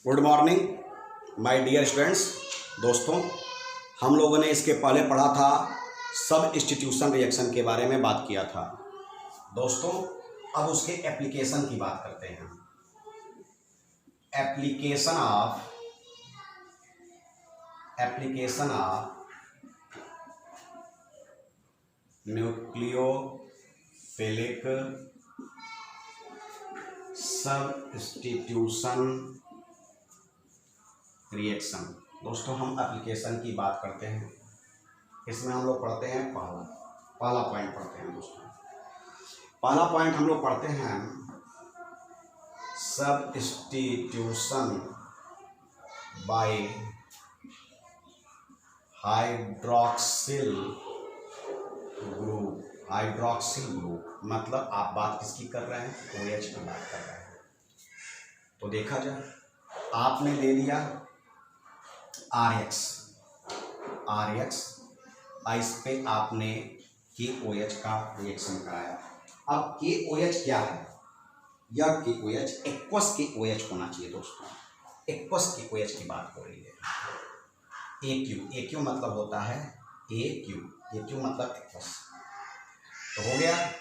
Good morning my dear students. दोस्तों, हम लोगों ने इसके पहले पढ़ा था सब इंस्टीट्यूशन रिएक्शन के बारे में बात किया था। दोस्तों, अब उसके एप्लीकेशन की बात करते हैं। Application of nucleophilic substitution reaction. दोस्तों, हम एप्लीकेशन की बात करते हैं। इसमें हम लोग पढ़ते हैं पहला पॉइंट पढ़ते हैं। दोस्तों, पहला पॉइंट हम लोग पढ़ते हैं सबस्टिट्यूशन बाय हाइड्रॉक्सिल ग्रुप। मतलब आप बात किसकी कर रहे हैं? OH की बात कर रहे हैं। तो देखा जाए, आपने ले लिया RX, इस पे आपने KOH का रिएक्शन कराया। अब KOH क्या है? यह KOH एक्वस KOH होना चाहिए। दोस्तों, एक्वस KOH की बात हो रही है। AQ मतलब होता है AQ मतलब एक्वस। तो हो गया,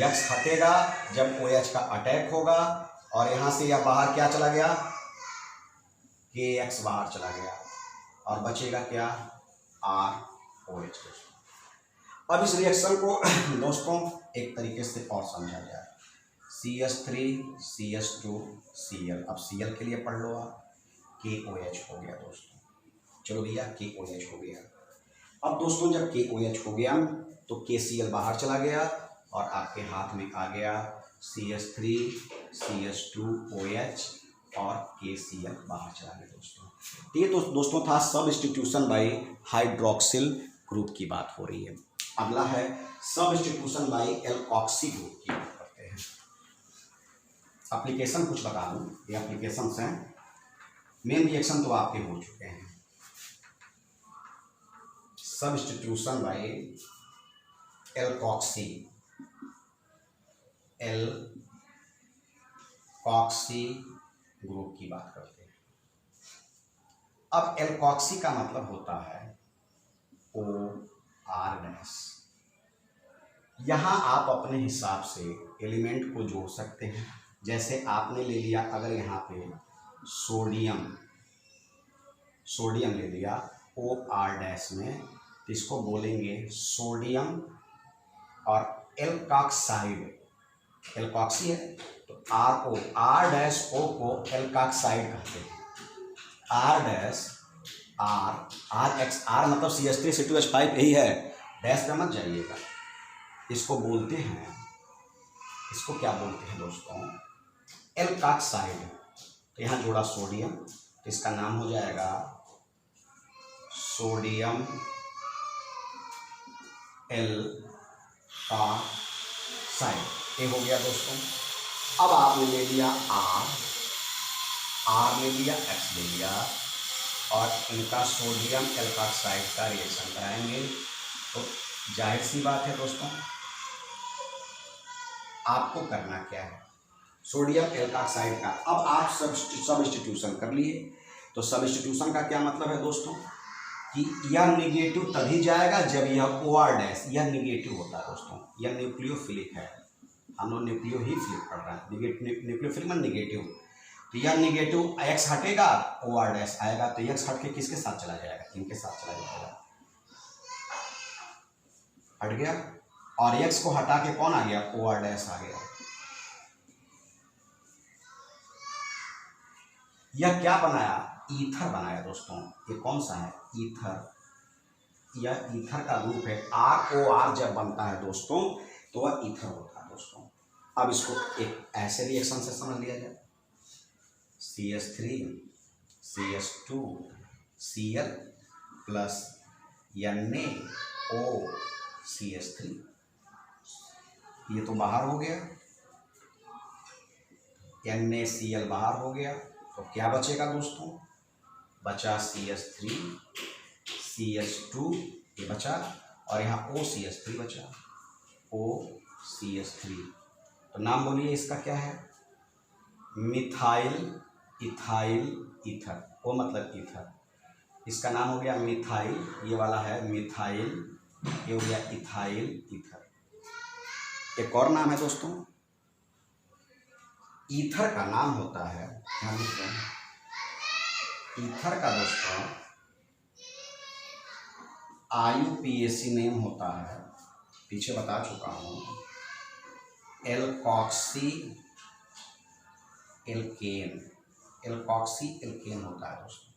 X हटेगा जब OH का अटैक होगा, और यहाँ से यह बाहर क्या चला गया? KX बाहर चला गया, और बचेगा क्या? ROH। अब इस रिएक्शन को दोस्तों एक तरीके से और समझा जाए। CH3 CH2 Cl। अब Cl के लिए पढ़ लो आप, KOH हो गया। दोस्तों चलो भैया, KOH हो गया। अब दोस्तों, जब KOH हो गया तो KCl बाहर चला गया, और आपके हाथ में आ गया CH3 CH2OH, और KCl बाहर चला गया। दोस्तों, ये तो दोस्तों था सबस्टिट्यूशन बाय हाइड्रॉक्सिल ग्रुप की बात हो रही है। अगला है सबस्टिट्यूशन बाय एल्कोक्सी ग्रुप की बात करते हैं। एप्लीकेशन कुछ बता दूं, ये एप्लीकेशन हैं। मेन रिएक्शन तो आपके हो चुके हैं। सबस्टिट्यूशन बाय एल्कोक्सी ग्रुप की बात करते हैं। अब एल्कोक्सी का मतलब होता है OR-। यहाँ आप अपने हिसाब से एलिमेंट को जोड़ सकते हैं। जैसे आपने ले लिया, अगर यहाँ पे सोडियम ले लिया OR- में, तो इसको बोलेंगे सोडियम, और एल्कोक्साइड, एल्कोक्सी है तो R-O को एल्कोक्साइड कहते हैं। R मतलब CH3C2H5 यही है, डैश पे मत जाइएगा। इसको बोलते हैं, इसको क्या बोलते हैं दोस्तों? एल्कोक्साइड। तो यहाँ जोड़ा सोडियम, तो इसका नाम हो जाएगा सोडियम एल्कोक्साइड। ये हो गया दोस्तों। अब आपने ले लिया R ले लिया, X ले लिया, और इनका सोडियम एल्कोक्साइड का रिएक्शन कराएंगे। तो जाहिर सी बात है दोस्तों, आपको करना क्या है? सोडियम एल्कोक्साइड का अब आप सबस्टिट्यूशन कर लिए। तो सबस्टिट्यूशन का क्या मतलब है दोस्तों? कि यह निगेटिव तभी जाएगा जब यह OR-, यह निगेटिव होता है। दोस्तों, यह न्यूक्लियोफिलिक है, हम लोग न्यूक्लियो ही फिलिक पढ़ रहे हैं। न्यूक्लियोफिलिक में निगेटिव, तो यह निगेटिव X हटेगा, OR- आएगा, तो X हट के किसके साथ चला जाएगा? इनके साथ चला जाएगा, हट गया। और X को हटा के कौन आ गया? OR- आ गया। यह क्या बनाया? ईथर बनाया। दोस्तों, ये कौन सा है? ईथर। यह ईथर का रूप है। ROR जब बनता है दोस्तों, तो वह ईथर होता है। दोस्तों, अब इसको एक ऐसे रिएक्शन से समझ लिया जाए। CH3 CH2 Cl plus NaOCH3, ये तो बाहर हो गया, NaCl बाहर हो गया। तो क्या बचेगा दोस्तों? बचा CH3 CH2, ये बचा, और यहाँ OCH3 बचा, OCH3। तो नाम बोलिए इसका क्या है? मिथाइल इथाइल ईथर, ओ मतलब ईथर, इसका नाम हो गया मिथाइल, ये वाला है मिथाइल, ये हो गया इथाइल ईथर। एक और नाम है दोस्तों, ईथर का नाम होता है, ध्यान दीजिए, ईथर का दोस्तों IUPAC नेम होता है, पीछे बता चुका हूँ, एल्कॉक्सी एल्केन, एल्कॉक्सी एल्केन होता है दोस्तों।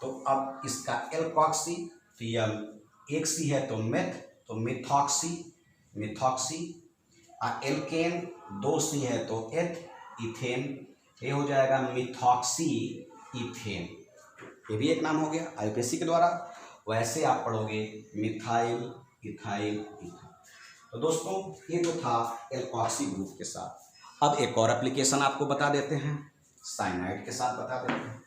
तो अब इसका एल्कॉक्सी, तो यह एक सी है तो मेथ, तो मिथॉक्सी, मिथॉक्सी, और एल्केन दो सी है तो एथ, इथेन, ये हो जाएगा मिथॉक्सी इथेन, ये भी एक नाम हो गया IUPAC के द्वारा। वैसे आप पढ़ोगे मिथाइल इथाइल इथर। तो दोस्तों ये जो था एल्कॉक्सी ग्रुप के साथ। अब एक और एप्लीकेशन आपको बता देते हैं, साइनाइड के साथ बता देते हैं।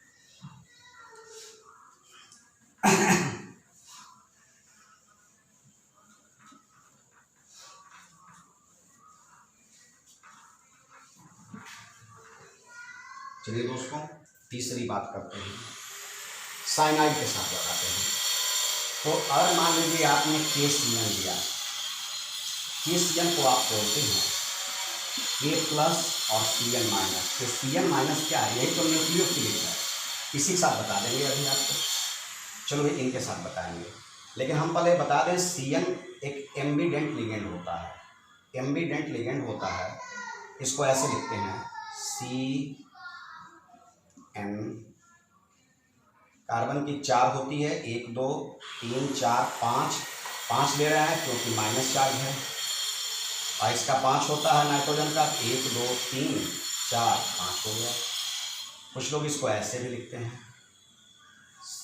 चलिए दोस्तों तीसरी बात करते हैं, साइनाइड के साथ बताते हैं। तो अगर मान लीजिए आपने KCN लिया, KCN को आप बोलते हैं K+ और Cn-, तो Cn- क्या है, यही तो न्यूक्लियोफिलिक है, इसी के साथ बता देंगे अभी आपको। चलो ये इनके साथ बताएंगे, लेकिन हम पहले बता दें Cn एक एम्बीडेंट लिगेंड होता है, एम्बीडेंट लिगेंड होता है, इसको ऐसे लिखते हैं Cn, कार्बन की 4 होती है, 1 2 3 4 5 ले रहा है क्योंकि माइनस चार्ज है, और इसका 5 होता है नाइट्रोजन का, 1 2 3 4 5 हो गया। कुछ लोग इसको ऐसे भी लिखते हैं C,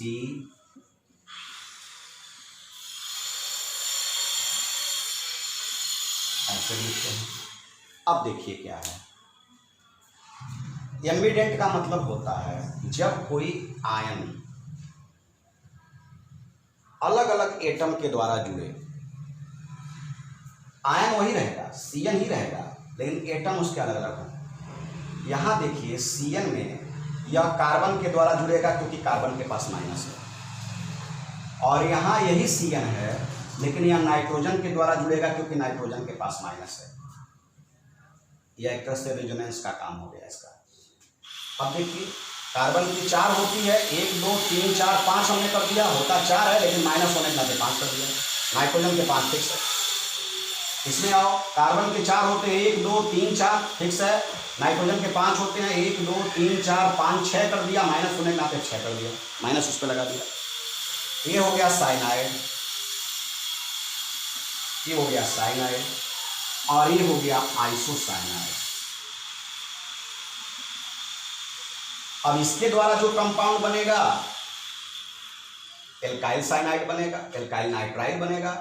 ऐसे लिखते हैं। अब देखिए क्या है, एम्बीडेंट का मतलब होता है जब कोई आयन अलग अलग एटम के द्वारा जुड़े, आयन वही रहेगा, Cn ही रहेगा, लेकिन एटम उसके अलग अलग होंगे। यहाँ देखिए Cn में यह कार्बन के द्वारा जुड़ेगा क्योंकि कार्बन के पास माइनस है, और यहाँ यही Cn है लेकिन यह नाइट्रोजन के द्वारा जुड़ेगा क्योंकि नाइट्रोजन के पास माइनस है। यह एक तरह से रेजोनेंस का काम हो गया इसका। अब देखिए कार्बन की 4 होती है, 1 2 3 4 5 हमने कर दिया, होता 4 है लेकिन माइनस होने के नाते 5 कर दिया, नाइट्रोजन के 5 फिक्स है। इसमें आओ, कार्बन के 4 होते हैं, 1 2 3 4 फिक्स है, नाइट्रोजन के 5 होते हैं, 1 2 3 4 5 6 कर दिया, माइनस होने के नाते 6 कर दिया, माइनस उस पर लगा दिया। ये हो गया साइनाइड, ये हो गया साइनाइड, और ये हो गया आइसोसाइनाइड। अब इसके द्वारा जो कंपाउंड बनेगा एल्काइल साइनाइड बनेगा, एल्काइल नाइट्राइल बनेगा,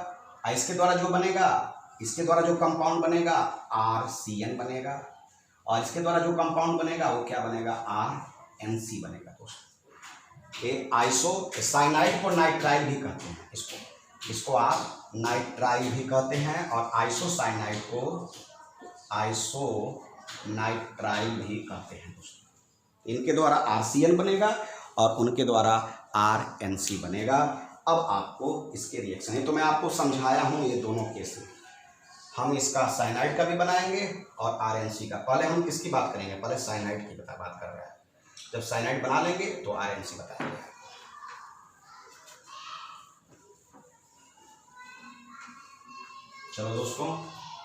और इसके द्वारा जो बनेगा, इसके द्वारा जो कंपाउंड बनेगा RCN बनेगा, और इसके द्वारा जो कंपाउंड बनेगा वो क्या बनेगा, RNC बनेगा दोस्तों। ये आइसो साइनाइड को नाइट्राइल भी कहते हैं, इसको आप नाइट्राइल भी कहते हैं, और आइसोसाइनाइड को आइसोनाइट्राइल भी कहते हैं दोस्तों। इनके द्वारा RCN बनेगा और उनके द्वारा RNC बनेगा। अब आपको इसके रिएक्शन है, तो मैं आपको समझाया हूँ ये दोनों केस में, हम इसका साइनाइड का भी बनाएंगे और RNC का। पहले हम किसकी बात करेंगे, पहले साइनाइड की बात कर रहे हैं, जब साइनाइड बना लेंगे तो RNC बताएंगे। चलो दोस्तों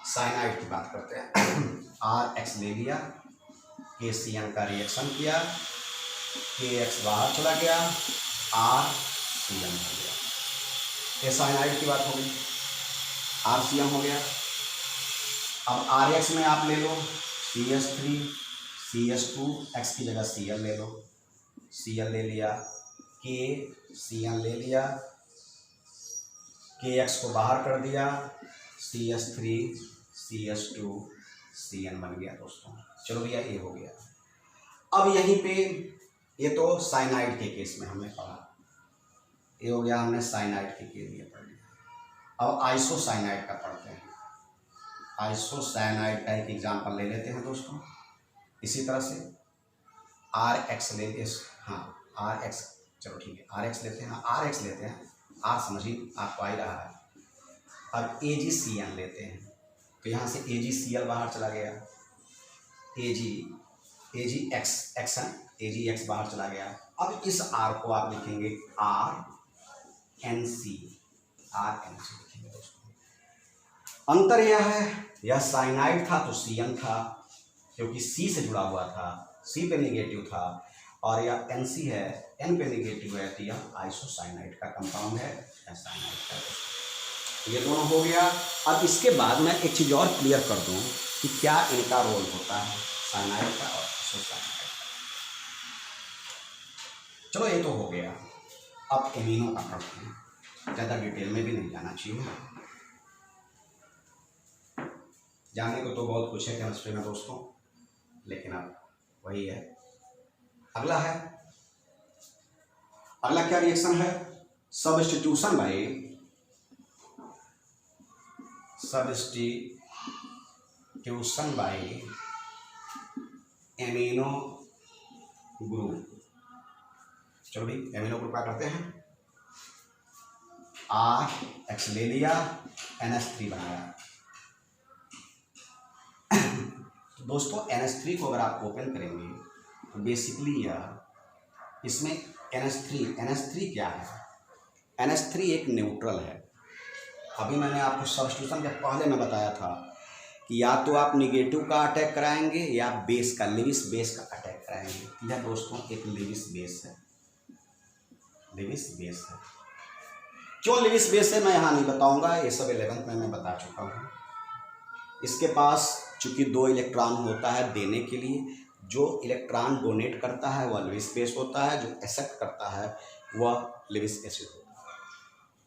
साइनाइड की बात करते हैं। RX ले लिया, KCN का रिएक्शन किया, KX बाहर चला गया, RCN हो गया, ये साइनाइड की बात हो गई, RCN हो गया। अब RX में आप ले लो CH3 CH2, X की जगह Cl ले लो, Cl ले लिया, KCN ले लिया, KX को बाहर कर दिया, CH3 CH2 Cn बन गया दोस्तों। चलो भैया ये हो गया। अब यहीं पे ये तो साइनाइड के केस में हमने पढ़ा, ये हो गया, हमने साइनाइड के लिए पढ़ लिया। अब आइसोसाइनाइड का पढ़ते हैं। आइसोसाइनाइड का एक एग्जाम्पल ले लेते हैं दोस्तों, इसी तरह से आर एक्स लेते, हाँ आर एक्स, चलो ठीक है आर एक्स लेते हैं, आर एक्स लेते हैं, आर समझिए आपको आ ही रहा है। अब ए जी सी एन लेते हैं, तो यहाँ से ए जी सी एल बाहर चला गया, ए जी एक्स एक्सन, ए जी एक्स बाहर चला गया। अब इस आर को आप लिखेंगे R N C, R N C लिखेंगे दोस्तों। अंतर यह है, यह साइनाइड था तो सी एन था, क्योंकि सी से जुड़ा हुआ था, सी पे निगेटिव था, और यह एन सी है, एन पे निगेटिव है, तो यह आइसोसाइनाइड का कंपाउंड है, साइनाइड का। ये दोनों हो गया। अब इसके बाद मैं एक चीज़ और क्लियर कर दूं कि क्या इनका रोल होता है, साइनाइड का और आइसोसाइनाइड का। चलो ये तो हो गया। अब एमिनो का पढ़ते हैं, ज़्यादा डिटेल में भी नहीं जाना चाहिए, जानने को तो बहुत कुछ है केमिस्ट्री में दोस्तों, लेकिन अब वही है। अगला है, अगला क्या रिएक्शन है, सब्स्टिट्यूशन बाय एमिनो ग्रुप। चलो भाई एमिनो ग्रुप क्या करते हैं, आर एक्स ले लिया, NH3 बनाया। तो दोस्तों NH3 को अगर आप ओपन करेंगे तो बेसिकली यह, इसमें NH3 क्या है, NH3 एक न्यूट्रल है। अभी मैंने आपको सब्स्टिट्यूशन के पहले मैं बताया था कि या तो आप निगेटिव का अटैक कराएंगे या बेस का, लिविस बेस का अटैक कराएंगे। यह दोस्तों एक लिविस बेस है, लिविस बेस है। क्यों लिविस बेस है मैं यहाँ नहीं बताऊंगा, ये सब 11th में मैं बता चुका हूँ। इसके पास चूंकि 2 इलेक्ट्रॉन होता है देने के लिए, जो इलेक्ट्रॉन डोनेट करता है वह लिविस बेस होता है, जो एक्सेप्ट करता है वह लिविस एसिड होता है।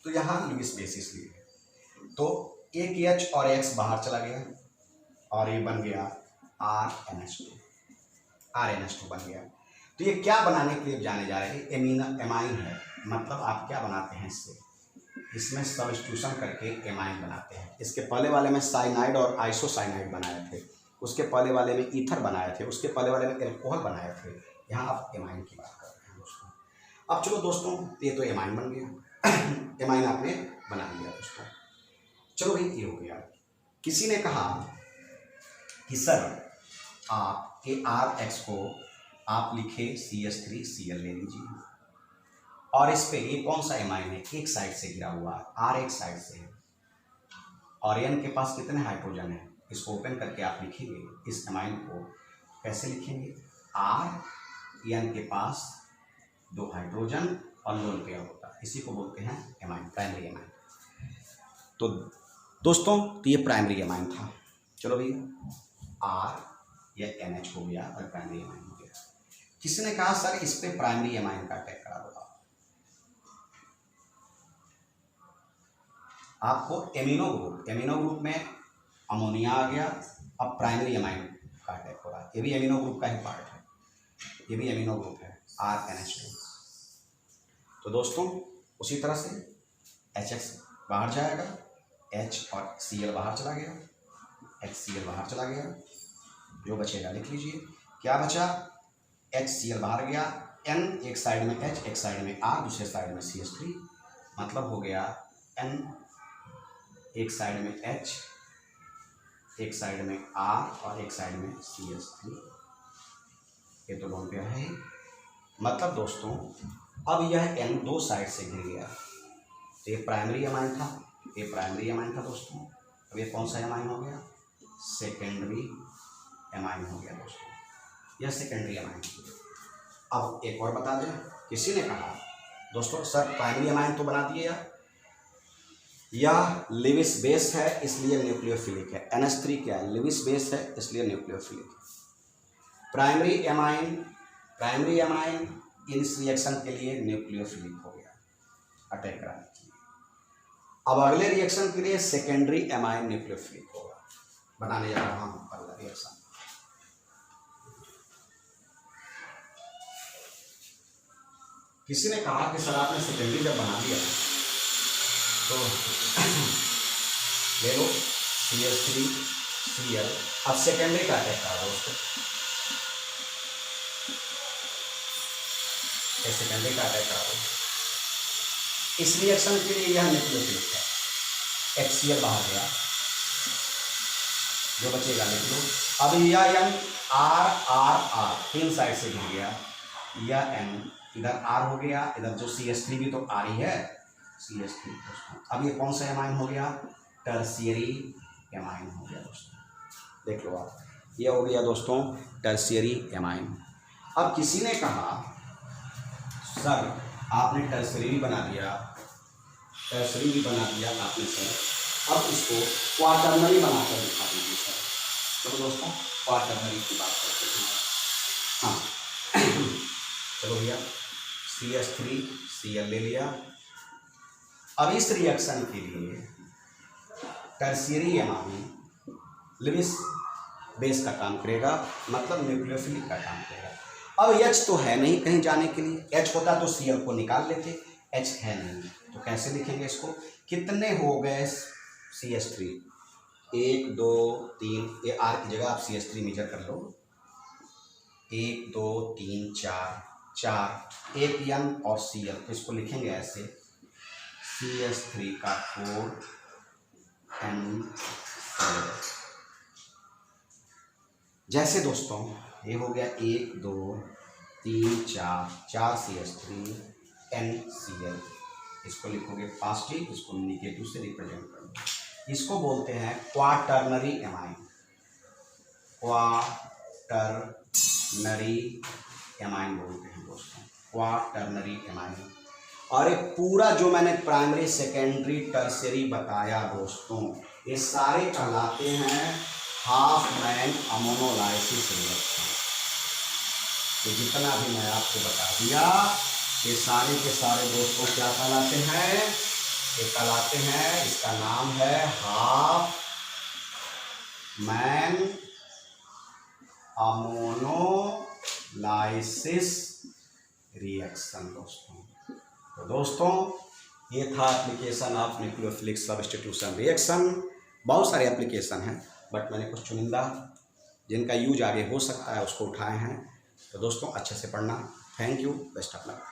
तो यहाँ लिविस बेस इसलिए है। तो एक H और X बाहर चला गया और ये बन गया RNH2 बन गया। तो ये क्या बनाने के लिए जाने जा रहे हैं, एमाइन है, मतलब आप क्या बनाते हैं इससे, इसमें सब्स्टिट्यूशन करके एमाइन बनाते हैं। इसके पहले वाले में साइनाइड और आइसोसाइनाइड बनाए थे, उसके पहले वाले में ईथर बनाए थे, उसके पहले वाले में एल्कोहल बनाए थे, यहाँ आप एमाइन की बात कर रहे हैं दोस्तों। अब चलो दोस्तों ये तो एमाइन बन गया, एमाइन आपने बना लिया दोस्तों। चलो भाई ये हो गया। किसी ने कहा कि सर आप ArX को आप लिखे CH3Cl ले लीजिए, और इस पे ये कौन सा एमाइन है, एक साइड से गिरा हुआ है, R एक साइड से है, और N के पास कितने हाइड्रोजन है, इसको ओपन करके आप लिखेंगे इस एमाइन को, कैसे लिखेंगे, R N के पास 2 हाइड्रोजन और लोन पेयर होता है, इसी को बोलते हैं एमाइन, प्राइमरी एमाइन। तो दोस्तों तो ये प्राइमरी एमाइन था। चलो भैया R या NH हो गया और प्राइमरी एमाइन हो गया। किसी ने कहा सर इस पे प्राइमरी एमाइन का अटैक करा दो, आपको एमिनो ग्रुप में अमोनिया आ गया, अब प्राइमरी एमाइन का अटैक हो रहा है, ये भी एमिनो ग्रुप का ही पार्ट है, ये भी एमिनो ग्रुप है RNH2। तो दोस्तों उसी तरह से HX बाहर जाएगा, H और Cl बाहर चला गया, HCl बाहर चला गया, जो बचेगा लिख लीजिए, क्या बचा, HCl बाहर गया, N एक साइड में H एक साइड में R दूसरे साइड में CH3, मतलब हो गया N एक साइड में H एक साइड में R और एक साइड में CH3, ये तो लोन पेयर है। मतलब दोस्तों अब यह N 2 साइड से गिर गया, तो ये प्राइमरी एमाइन था, ये प्राइमरी एमाइन था दोस्तों। अब ये कौन सा एमाइन हो गया, सेकेंडरी एमाइन हो गया दोस्तों, यह सेकेंडरी एमाइन। अब एक और बता दें, किसी ने कहा दोस्तों सर प्राइमरी एमाइन तो बना दिए यह लिविस बेस है इसलिए न्यूक्लियोफिलिक है, NH3 क्या है, लिविस बेस है इसलिए न्यूक्लियोफिलिक है। प्राइमरी एमाइन इस रिएक्शन के लिए न्यूक्लियोफिलिक हो गया अटैक कराने के लिए। अब अगले रिएक्शन के लिए सेकेंडरी एमाइन न्यूक्लियोफिलिक होगा, बनाने जा रहा हूँ अगला रिएक्शन। किसी ने कहा कि सर आपने सेकेंडरी जब बना दिया तो ले लो CH3Cl, अब सेकेंडरी का अटैक करा दोस्तों, सेकेंडरी का अटैक करा दो। इस रिएक्शन के लिए यह न्यूक्लियोफिलिक है। HCl बाहर गया, जो बचेगा लिख लो। अब यह N R तीन साइड से गिर गया, यह N इधर R हो गया, इधर जो CH3 भी तो R ही है, CH3 दोस्तों। अब ये कौन सा एमाइन हो गया? टर्शियरी एमाइन हो गया दोस्तों, देख लो आप, ये हो गया दोस्तों टर्शियरी एमाइन। अब किसी ने कहा सर आपने टर्शियरी भी बना दिया आपने सर, अब इसको क्वाटरनरी बनाकर दिखा दीजिए सर। चलो दोस्तों क्वाटरनरी की बात करते हैं। हाँ चलो भैया, CH3Cl ले लिया। अब इस रिएक्शन के लिए टर्शियरी एमाइन लिविस बेस का काम करेगा, मतलब न्यूक्लियोफिलिक का काम करेगा। अब H तो है नहीं कहीं जाने के लिए, H होता तो Cl को निकाल लेते, H है नहीं, तो कैसे लिखेंगे इसको? कितने हो गए CH3? 1 2 3, ये R की जगह आप CH3 मेजर कर लो। 1 2 3 4, एक N और Cl, तो इसको लिखेंगे ऐसे CH3 का 4 N। जैसे दोस्तों ये हो गया 1 2 3 4 CH3 NCl, इसको लिखोगे पॉजिटिव, इसको निगेटिव से रिप्रेजेंट करो। इसको बोलते हैं क्वाटरनरी एमाइन, क्वाटरनरी एमाइन बोलते हैं दोस्तों, क्वाटरनरी एमाइन। और एक पूरा जो मैंने प्राइमरी सेकेंडरी टर्शियरी बताया दोस्तों, ये सारे कहलाते हैं हाफ मैन अमोनोलाइसिस रिएक्शन। तो जितना भी मैं आपको बता दिया, ये सारे के सारे दोस्तों क्या कहलाते हैं? ये कहलाते हैं, इसका नाम है हाफ मैन अमोनोलाइसिस रिएक्शन दोस्तों। तो दोस्तों ये था application of nucleophilic substitution reaction. बहुत सारे एप्लीकेशन हैं, बट मैंने कुछ चुनिंदा जिनका यूज आगे हो सकता है उसको उठाए हैं। तो दोस्तों अच्छे से पढ़ना। Thank you, best of luck.